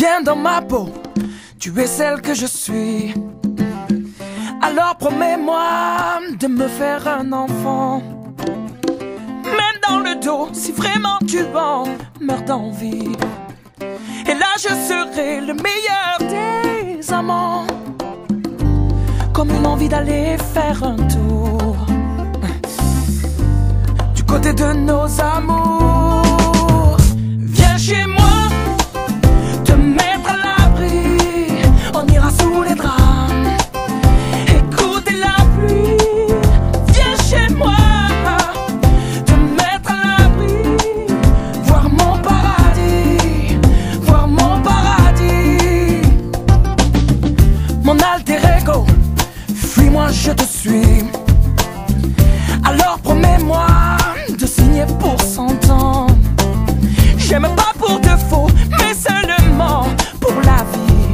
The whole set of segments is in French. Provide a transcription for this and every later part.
Viens dans ma peau, tu es celle que je suis. Alors promets-moi de me faire un enfant. Même dans le dos, si vraiment tu en meurs d'envie. Et là je serai le meilleur des amants. Comme une envie d'aller faire un tour du côté de nos amours. Viens chez moi, te mettre à l'abri. On ira sous les draps, écouter la pluie. Viens chez moi, te mettre à l'abri. Voir mon paradis, voir mon paradis. Mon alter ego, fuis-moi, je te suis. Alors promets-moi de signer pour 100 ans. J'aime pas pour de faux, mais seulement pour la vie.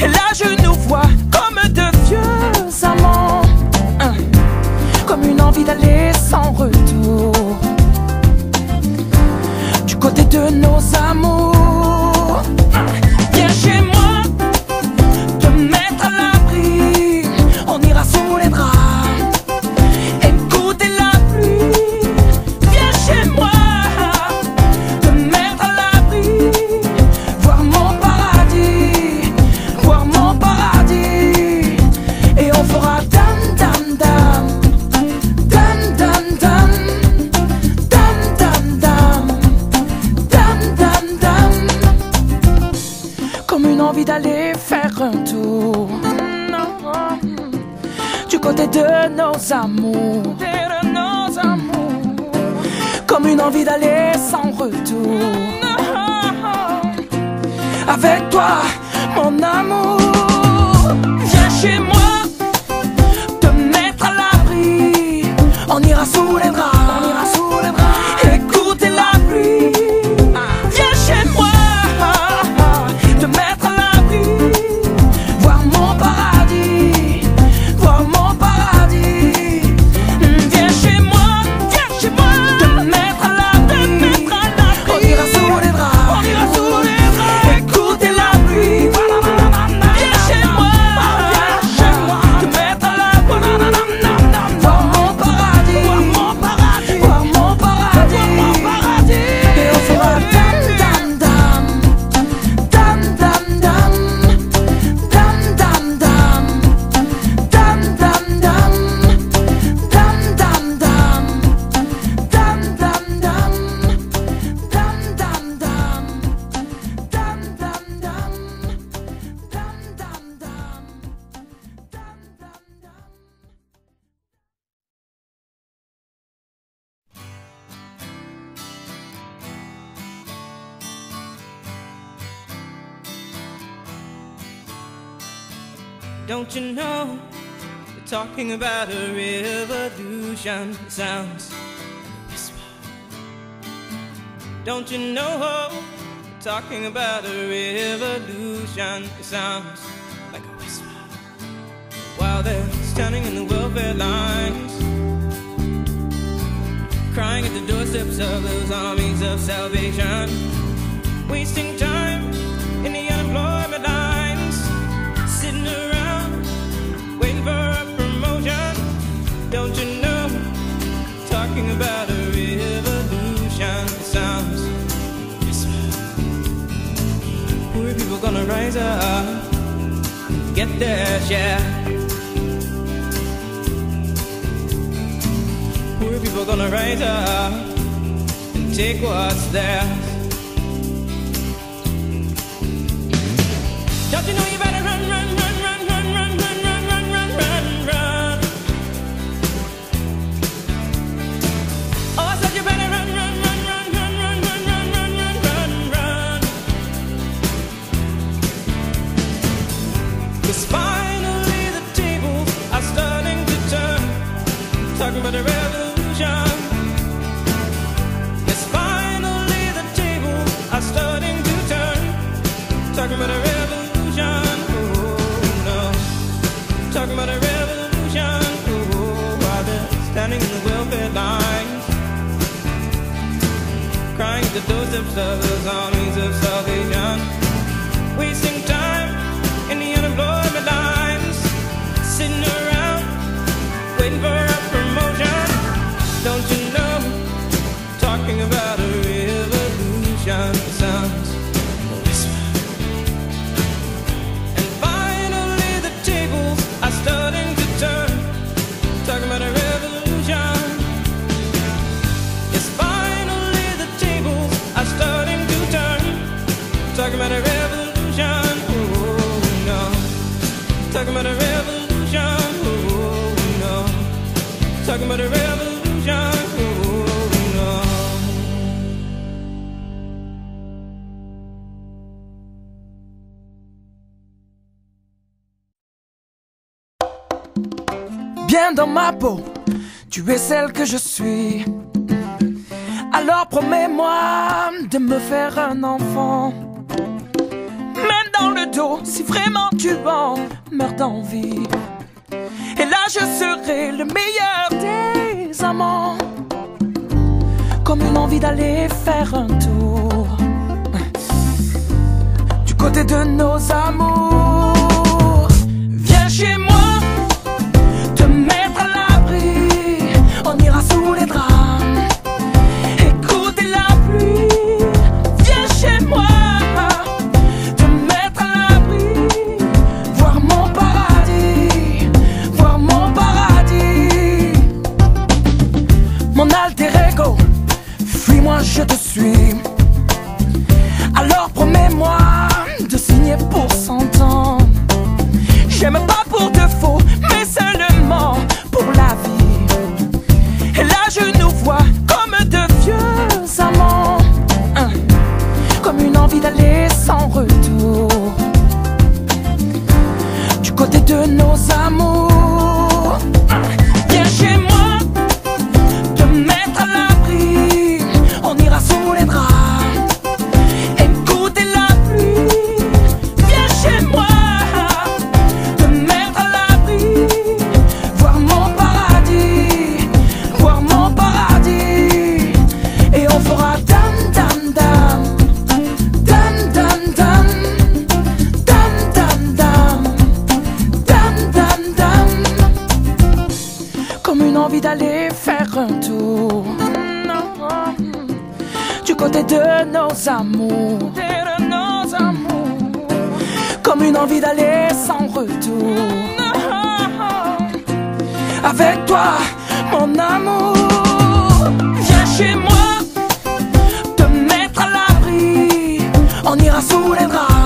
Et là je nous vois comme de vieux amants, comme une envie d'aller sans retour du côté de nos amours. Viens chez moi, te mettre à l'abri. On ira sous les draps, écouter la pluie. Viens chez moi, te mettre à l'abri. Voir mon paradis, voir mon paradis. Et on fera dam dam dam, dam dam dam, dam dam dam, dam dam dam. Comme une envie d'aller faire un tour du côté de nos amours, comme une envie d'aller sans retour. Avec toi, mon amour. Viens chez moi, te mettre à l'abri. On ira sous les draps, écouter la pluie. Viens chez moi, te mettre à l'abri. Voir mon paradis, voir mon paradis. Viens chez moi, te mettre à l'abri. On ira sous les draps, écouter la pluie. Viens chez moi, te mettre à l'abri. Voir mon paradis, voir mon paradis. Et on fera dam dam dam, dam dam dam, dam dam dam, dam dam dam, dam dam dam, dam dam dam, dam dam dam, dam dam dam, dam dam dam. Don't you know they're talking about a revolution? It sounds like a whisper. Don't you know they're talking about a revolution? It sounds like a whisper. While they're standing in the welfare lines, crying at the doorsteps of those armies of salvation, wasting time in the unemployment lines, sitting around waiting for a promotion. Don't you know, talking about a revolution? It sounds whisper. Poor people gonna rise up and get their share. Poor people gonna rise up and take what's theirs. Don't you know you better run, run, run, run, run, run, run, run, run, run, run, run. Oh, I said you better run, run, run, run, run, run, run, run, run, run, run, run. 'Cause finally the tables are starting to turn, talking about a revolution. Yes, finally the tables are starting to turn, talking about a revolution. Talking about a revolution, while they're standing in the welfare lines, crying at the doorsteps of those armies of salvation, wasting time in the unemployment lines, sitting around waiting for a promotion. Don't you know, talking about a revolution sounds a whisper. And finally the tables are starting to turn, talking about a revolution. Yes, finally the tables are starting to turn, talking about a revolution. Oh no, talking about a revolution. Oh no, talking about a revolution. Oh no. Bien dans ma peau, tu es celle que je suis. Alors promets-moi de me faire un enfant. Même dans le dos, si vraiment tu en meurs d'envie. Et là je serai le meilleur des amants. Comme une envie d'aller faire un tour du côté de nos amours. Viens chez moi, te mettre à l'abri. On ira sous les draps, écouter la pluie. Viens chez moi, te mettre à l'abri. Voir mon paradis, voir mon paradis. Mon alter ego, fuis-moi, je te suis. Alors promets-moi de signer pour 100 ans. J'aime pas pour de faux, mais seulement pour la vie. Et là je nous vois comme de vieux amants, comme une envie d'aller sans retour du côté de nos amours. Viens chez moi, te mettre à l'abri. On ira sous les draps, écouter la pluie. Viens chez moi, te mettre à l'abri. Voir mon paradis, voir mon paradis. Et on fera dam dam dam, dam dam dam, dam dam dam, dam dam dam. Comme une envie d'aller faire un tour du côté de nos amours, comme une envie d'aller sans retour avec toi, mon amour. Viens chez moi, te mettre à l'abri. On ira sous les draps,